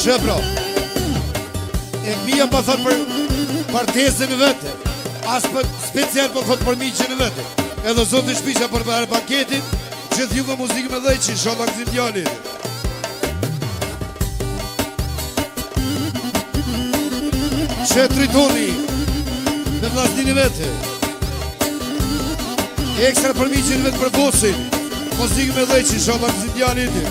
Shëpro, e mija pa thot për partesën e vete, as për special po thot për miqën e vete. Edhe zotë i shpisha për të paketin, që t'juve muzikë me dhejqin, shola këzim djallit. Që tritoni, me vlasnin e vete. Ekstra për miqën e vete për bosin, muzikë me dhejqin, shola këzim djallit.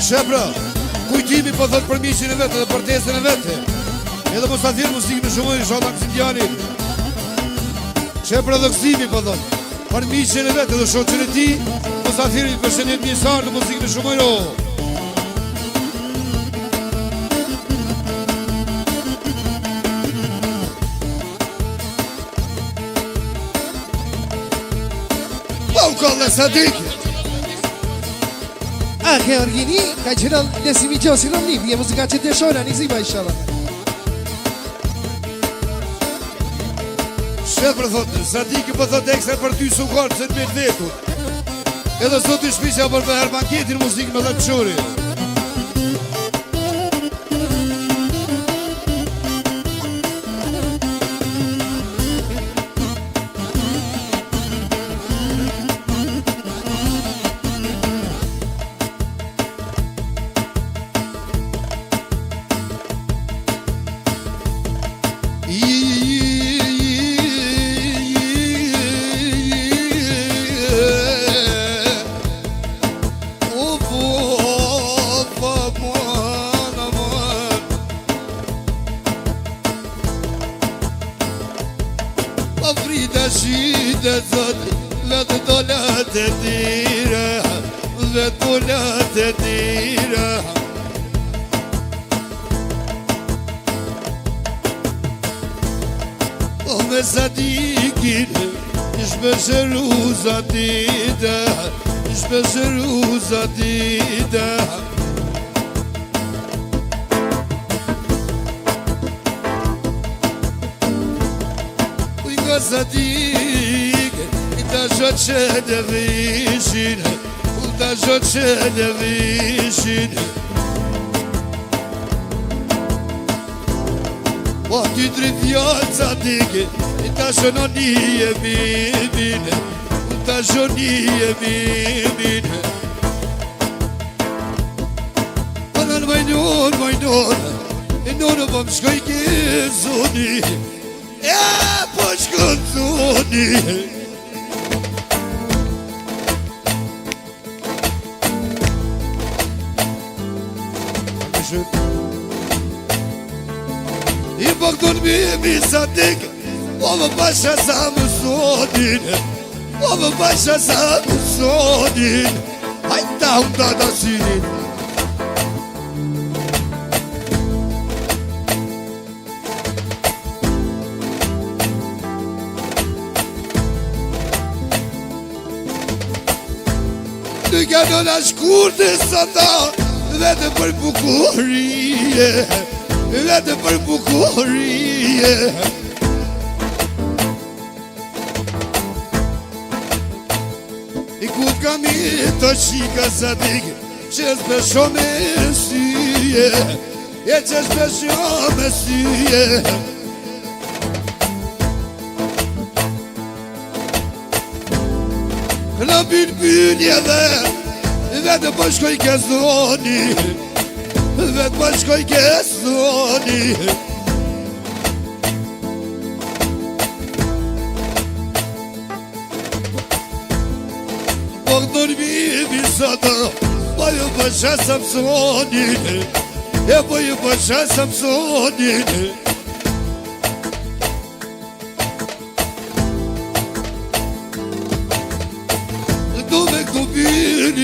Shepra, kujtimi po thot për miqin e vete dhe për tesën e vete. Edhe mos ta thirë muzikë me shumën i shola këzim djallit. Shepra dhe kësimi po thot për miqin e vete dhe shoqën e ti, mos ta thirë për shënjet njësar dhe muzikë me shumën i u kolle Sadiki. Anche Orghini, che c'era desimi giosi non livi, e musica c'è te shora, ni si va inshallah. Shepër thotë, Sadiki po thotë ekstra për ty sukarë se të me të vetu. Edhe sot i shpisja për për herbanketin muzikë me dhe të quri. Afrida shide zot, vetë dolat e tira, vetë dolat e tira. O me Sadikin, shpeshëru zatida, shpeshëru zatida. Sadik, ta shoqë dhe vishin, ta shoqë dhe vishin. Po ty tri fjallë Sadik, ta shononi e mimin, ta shoni e mimin. Anan majnon, e nonë po më shkoj ke zoni. Ja, po shkëndoni. I po këtën mi Sadik, o më pasha sa më sonin, o më pasha sa më sonin. Hajta unë të dasinin. Nuk janë në shkurte sa ta, vete për bukurije, vete për bukurije. I ku kam i të shika Sadik, që s'pesho me syje, e që s'pesho me syje. Në bilbylje vetë po shkoj ke zoni, vetë po shkoj ke zoni. Po këtërmimi sota, po ju përshë Samsonin, e po ju përshë Samsonin.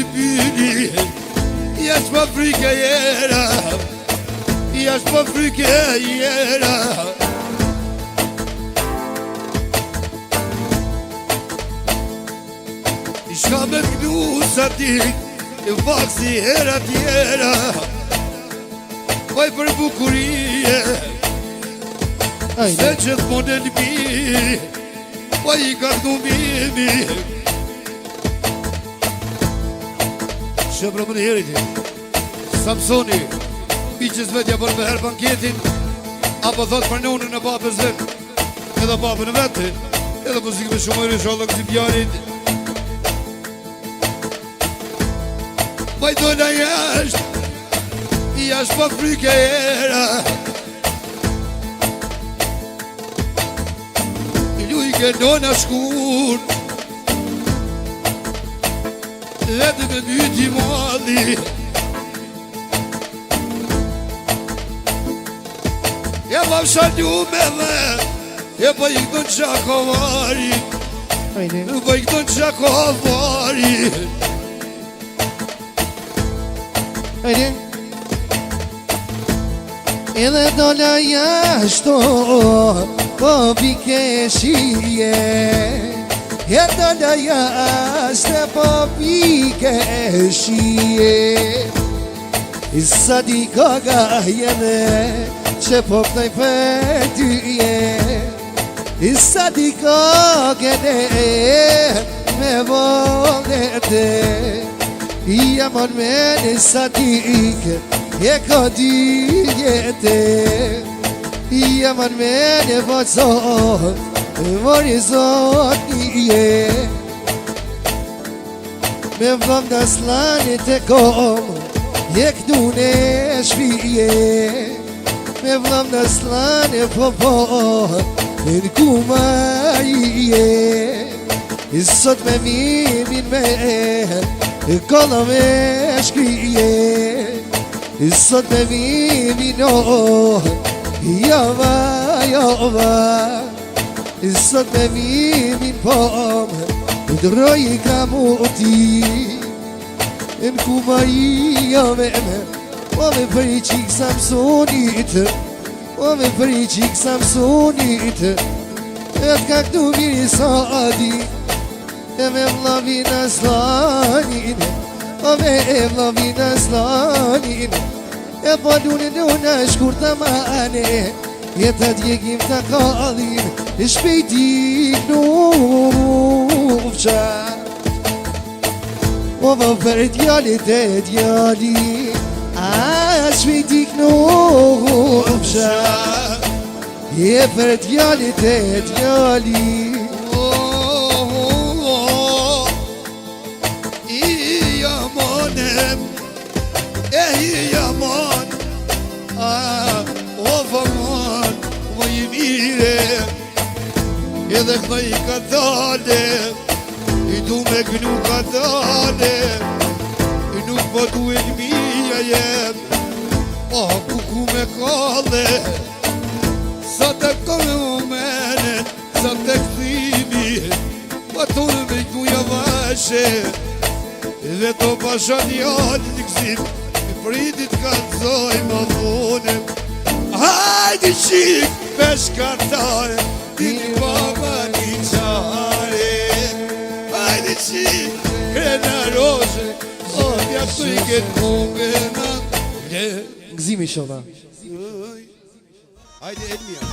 Pyni, jash pa frike jera, jash pa frike jera. I shka me t'knu Sadik, e vakë si hera tjera. Vaj për bukurie, se që t'mone l'mi, vaj i ka t'nu mimi. Shepra më njëri ti Samsoni Biqës vetja për me herë banketin Apo thot për nunën e babës vet Edhe babën e vete Edhe muzikë me shumër e shalë kësi pjarit Majdona Jashtë pa frike era Lujke nona shkur Ledë me myti mali E pa shalu me dhe E pa i këtë qakovari E pa i këtë qakovari Ajde Edhe dola jashto Po pike shije E dola jashto Po pike shije Sa di koga jene Që po këtoj për tyje Sa di koga jene Me volete Jamon mene sa dike E ko dyjete Jamon mene vazot Mori zot nije Me vëm në slanit e kom E kënune shpije Me vëm në slanit po Në kumarije Sot me mimin me Kolla me shkrije Sot me vimi no Java, java Sot me vimi pom Droj ka muti Në kumarija me O me për i qik Samsonit O me për i qik Samsonit E t'ka këtu miri sadi E me vlavin aslanin O me vlavin aslanin E po dunin në shkur të mane E të djegim të kalin Shpejtik nufqa O më për djallit e djalli A shpejtik nufqa E për djallit e djalli Yaman O faman O i mire Edhe këma i ka thale I du me kënu ka thale I nuk po du e mija jem O kuku me kalle Sa të kome u menen Sa të këthimi Pa tonë me kuja vashe Dhe to pasha njallë të këzim Pritit ka të zoj më vonem Hajdi qik peshkartare Dini baba një qare Hajdi qik krena roze O t'ja të i këtë mungena Gëzimi shova Hajdi Elmia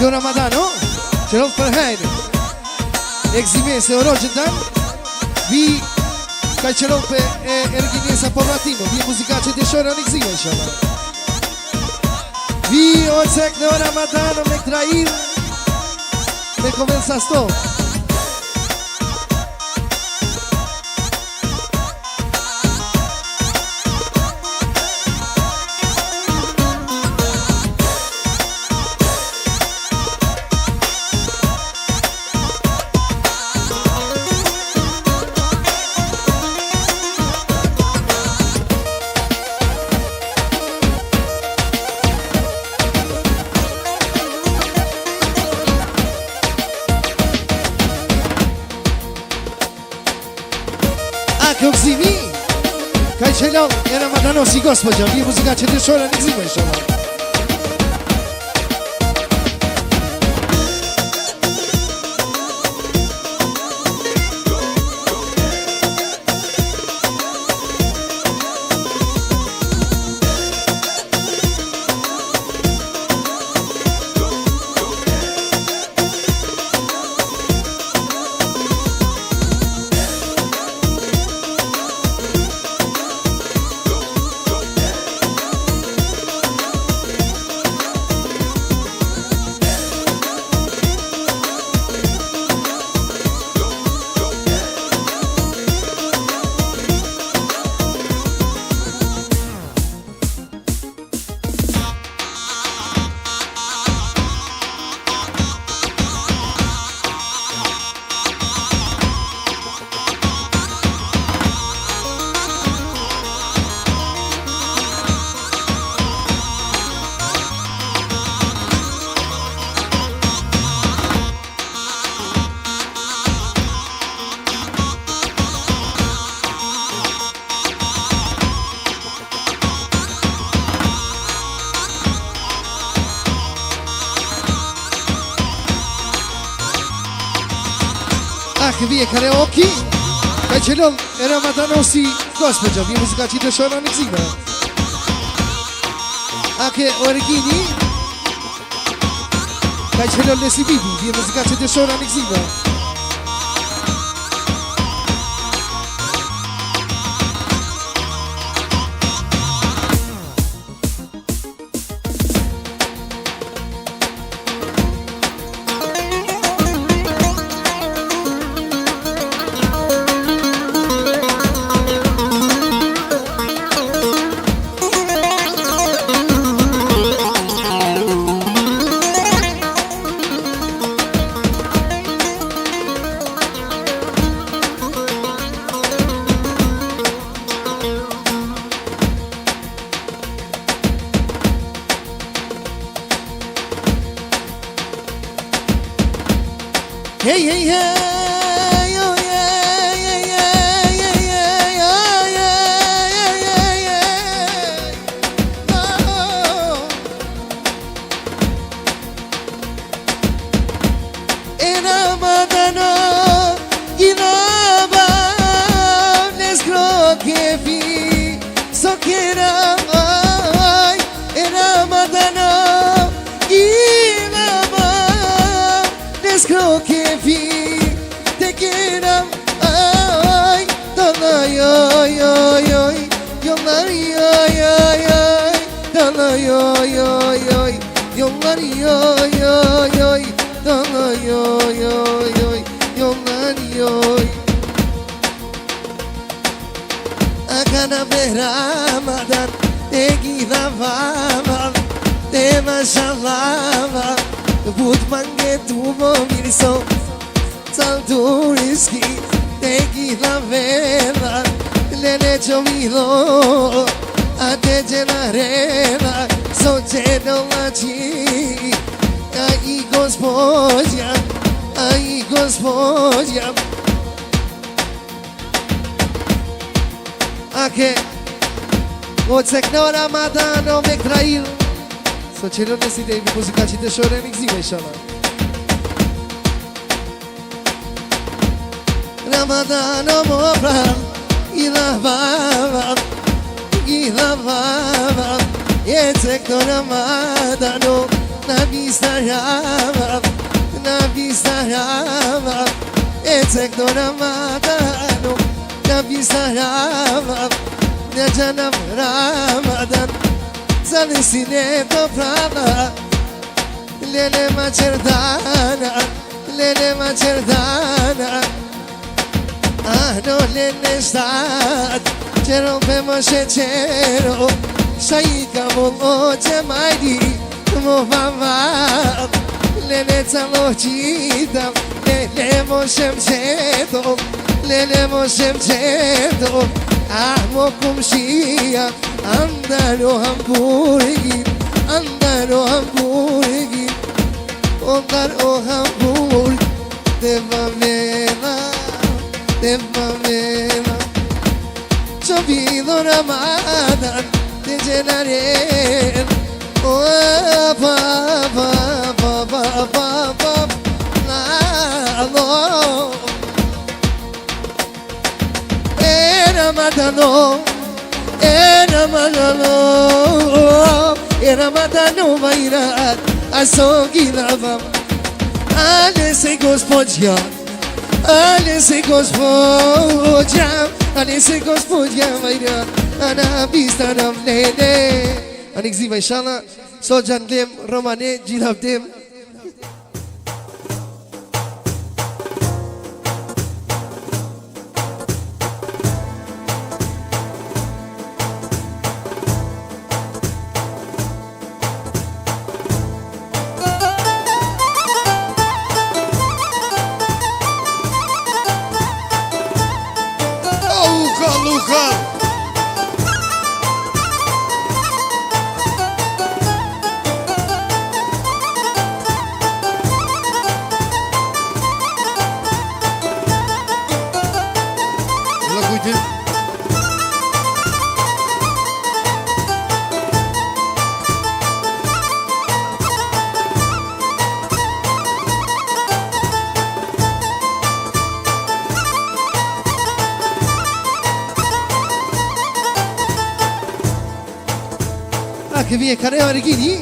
Kjo Ramadano Që rëllë për hajnë Egzimese orogjën tanë Vi ka qëllon për erginesa povratimo Vi muzikace të shore në egzime shama Vi o cek në Ramadano me këtrajir Me konvensa sto Këmësimi Ka i qelon e Ramadano si gospođa Vi muzika që të shore në egzime shoma Anche via karaoke. Kaj qëllon e Ramadanosi gospel gjë. Vje muzika që i të shona në këzime. Anche Origini. Kaj qëllon Lesi Bibi. Vje muzika që i të shona në këzime. Hey, hey, hey, oh yeah, yeah, yeah, yeah, yeah, yeah, yeah, yeah, yeah, oh. In Ramadano, Ginaba, Nesgro Kefi, Sokera, in Ramadano, Ginaba, Nesgro Kefi. Ay, ay, ay, ay, ay, yollar ay, ay, ay, dalay ay, ay, ay, yollar ay, ay, ay, dalay ay, ay, ay, yollar ay. Akana Ramadan, te gidava, te mashallah, but mange tu mobiliso. Salturiski, teki la vela, lele chomido, a te llenarela, soltero la chi, ai gospodia, ai gospodia. Anche, oțec no Ramadano me trail, soltero nesi de muzica ci te shore nixime inshallah. Ramadano mopran, ilavava, Jecek do Ramadano, na vista rava, Jecek do Ramadano, na vista rava, Nejanam Ramadan, Zalisine do prava, Lele macerdana, no le stat, ce rompemos cero, shaika mo chemaidi, mo vava, le tzalochita, le moshem cheto, mo kumshia, andalo hamburgi, ondaro hamburgi, de mamela, chovido Ramadan, te llenaré, oh, pa, pa, pa, pa, pa, pa, no. Ramadano vairat, asogi lavam, ale se gospodja. Ale se gospodja vajra, ana vista nam lele. Anik ziva inshallah, so janglem romane jilabdem. che viene Careo Regini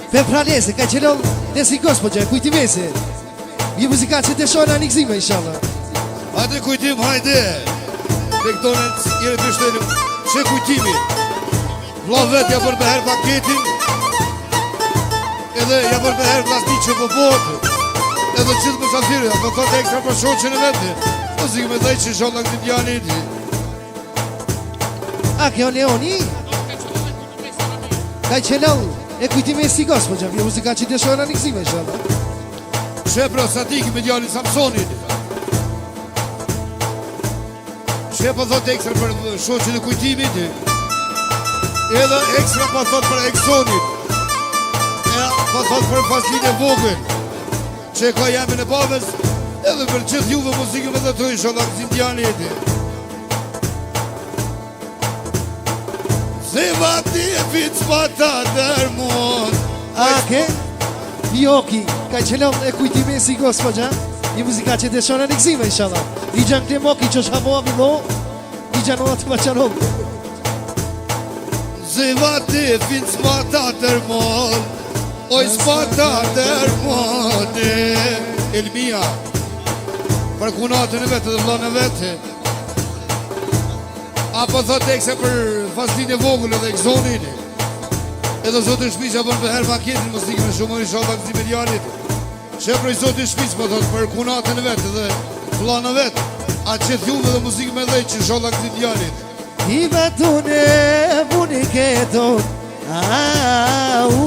per Fralese che ce l'ho desi gospođa kujtimese i muzikaci të shona në gëzime inshallah. Hajde kujtim, hajde. Te këtone njëre të shtenim. Që kujtimi. Vla vetë ja bërë me herë paketin. Edhe ja bërë me herë vlasni që po botë. Edhe qëtë më safirë, ja po thotë ekstra për shoqën e vetë. Muzikë me dhej që shonë në këtë djani ti. A che ho Leoni? Dai ce l'ho e kujtimesi gospođa i muzikaci të shona në gëzime inshallah. Shepra Sadiki me djalin Samsonit. Shepa thot ekstra për shoqin e kujtimit. Edhe ekstra po thot për Eksonit. Po thot për Faslin e vogël. Që ka jamën e babës. Edhe për gjithë juve muzikën me dhe të inshallah këzim djani jeti. Se vati e fitë s'pata dërmon. A che Joki ka që l'ho e kujtimesi gospođa i muzikaci të shona në gëzime inshallah. I gjanë këtë moki që shamo avimo i gjanë o atë maqanom. Zivati finë s'pata dërmon. Oj s'pata dërmon. Elmia për kunatën e vetë dhe vlon e vetë. Apo thot ekse për Faslin e vogël edhe Eksonin. Edhe zotë shpisha bën për herë paketin muzikën e shumë inshallah këzime djanit. Shepër i zotë shpis po thot për kunatën e vetë dhe vlon e vetë. A qëtë juve dhe muzikë me dhejtë që inshallah këzime djanit. I vetune uniketon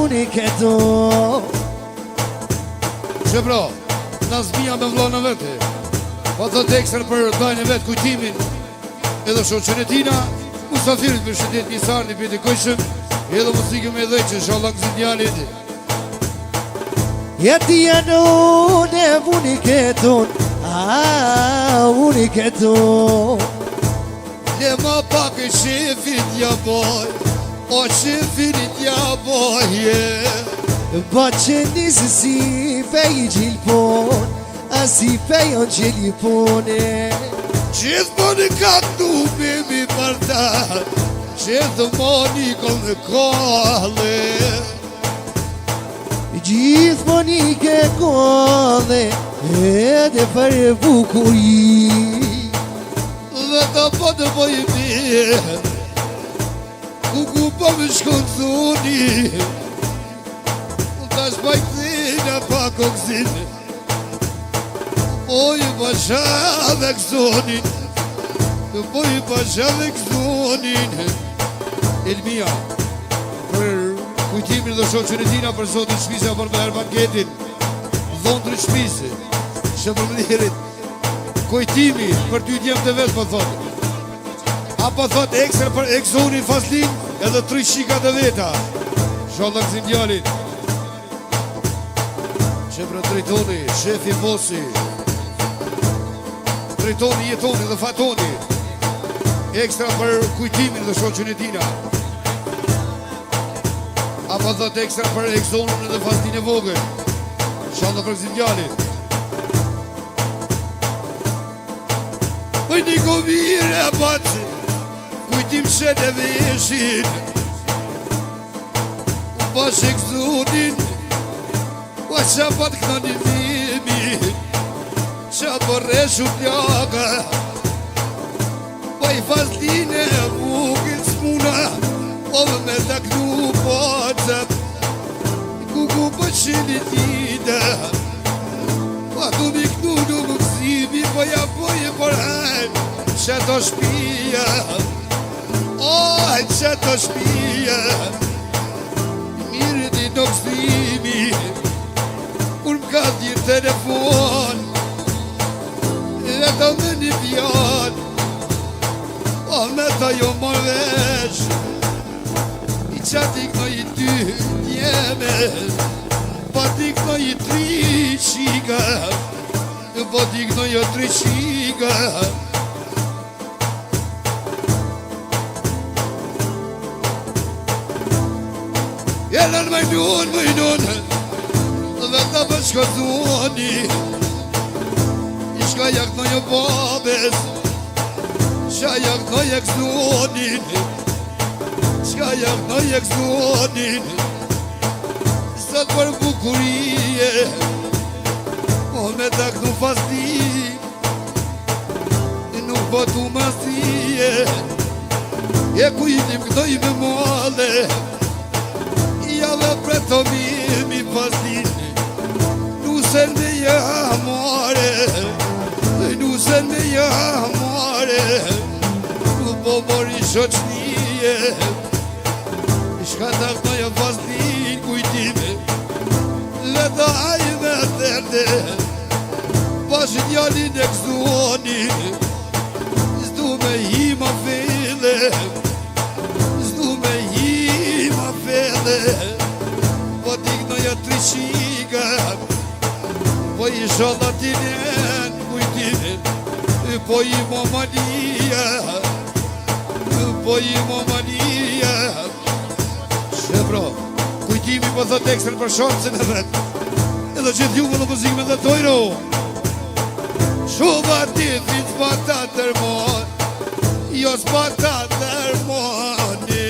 uniketon. Shepra, na zbija me vlon e vetë. Po thot ekse për dajnë e vetë kujtimin. Edhe shoqën e tina, musafirit për shëtet një sarni për të kojshëm. Edhe muzikë me dhejtë që inshallah këzime djanit. Jeti janone uniketon uniketon. Le ma pak e shefit ja boj. O shefit ja boj. Bache nisë si pej i gjilpon a si pej o gjilpone. Gjithmoni ka tu bimi për ta. Gjithmoni kom në kale. Gjithmoni ke kone edhe për bukuri. Dhe ta po të po i mirë. Ku po më shkon thoni. Ta shpajtina pa koksin. Po i pasha dhe kësonin. Po i pasha dhe kësonin. Elmia për kujtimin dhe shoqën e tina për zotin shpisa për me herë banketin. Dhondrë shpise. Shëpërmënirit. Kujtimi për ty djemë të vetë po thotë. Apo thotë ekstra për Eksonin Faslin edhe 3 shikat e veta. Shallah këzim djallit. Shepra drejtoni, shefi bosi. Drejtoni, jetoni dhe fatoni. Ekstra për kujtimin dhe shoqën e tina. Apo thot ekstra për Eksonin edhe Faslin e vogël. Shallah për këzim djallit. Pëj një kovire e baci, kujtim shet e veshin. Bash Eksonin, pa qa pat këna një vimi, qa përreshu plaka. Pa i Faslin e vogël s'muna, ove me taknu pacep. Kuku për qeni tita, pa du mi kënu nuk zimi, pa ja poje për hajnë, që të shpia. Oj, që të shpia, mirë di nuk zimi. Kur m'ka dhjë telefon, e ta me një pjan, o me ta jo më vesh, i qatik në i 2 djeme, pa tik në i 3 shika, pa tik në i 3 shika. Jelën mëjnun, dhe ta përshkazoni. Ishka jak në një babes, qa jak në Eksonin. Shka jak në jekzonin Sot për bukurie Po me tak në fasti Nuk po tu mastie E ku inim këto i me male Ja dhe preto mi fasti Nusen me ja amore Nusen me ja amore Nuk po mori shoqnie Shka tak në ja fasti kujtime Leta ajme tërde Bashë djallin e këzonin Zdu me hima fele Zdu me hima fele Po dik në ja tri shika Po i sholla tinen kujtime Po i momania Po i momania Shebro, kujtimi po thot ekstrën për shorcën e vet Edhe që t'jumë në muzikë me dhe tojro Shumë ati fit s'pata tërmon Jo s'pata tërmoni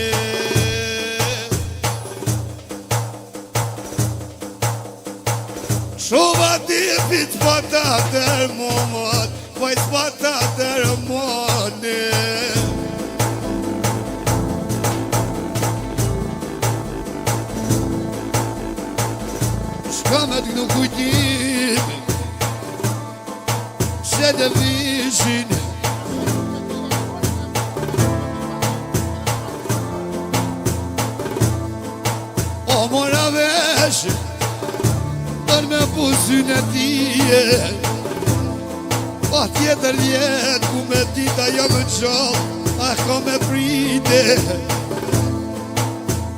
Shumë ati fit s'pata tërmon Vaj s'pata tërmoni Shka me t'knu kujtimi Se dhe vishin O mora vesh Për me pusin e tije Pa tjetër vjet Ku me dita jam në qall A ka me prite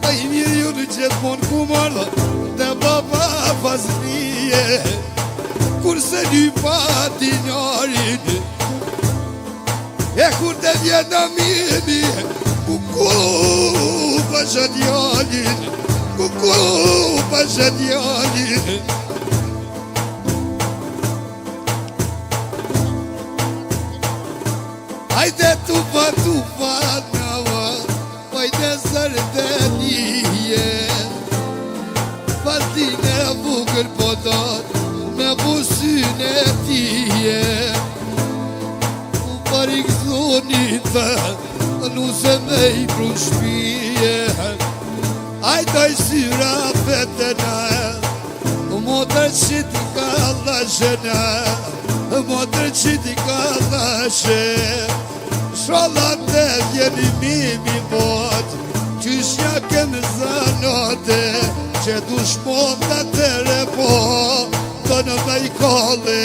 A i mirë ju në gjithmon ku marrë Dhe baba pas nije Kurse një pati njarin E kur të vjena mimi Kuku pasha djallin Kuku pasha djallin Hajde tupa nama Hajde sërde nije Pastin e bukër potat Me busin e tije U pari këzonin të Nuse me i pru shpije Ajtaj syra petena Motër që ti ka lashena Motër që ti ka lashe Sholat e vjeni mimi bot Qyshja kemë zanote Që dushmon të tere po Të në me i kale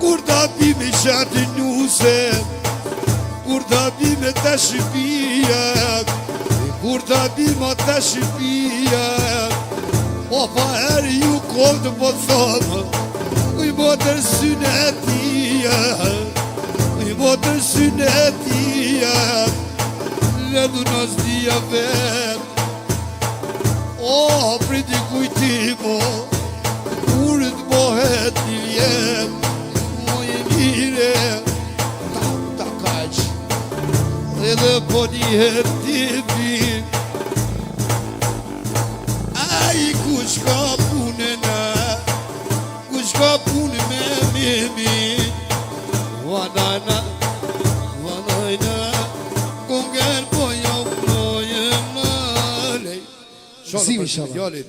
Kur të bimi shati nuse Kur të bimi të shpija Kur të bimi të shpija O pa eri ju kodë po thonë I botër synetia I botër synetia Ledu në zdia vetë O, priti kujtimo Kurit bohet një vjet Moj e mire Ta kaq Edhe po njëhet t'i vim Ai ku shka punena Ku shka punë me mimi Vanajna Vanajna Kongel po jau ploje malej Zimi, inshallah. Djallit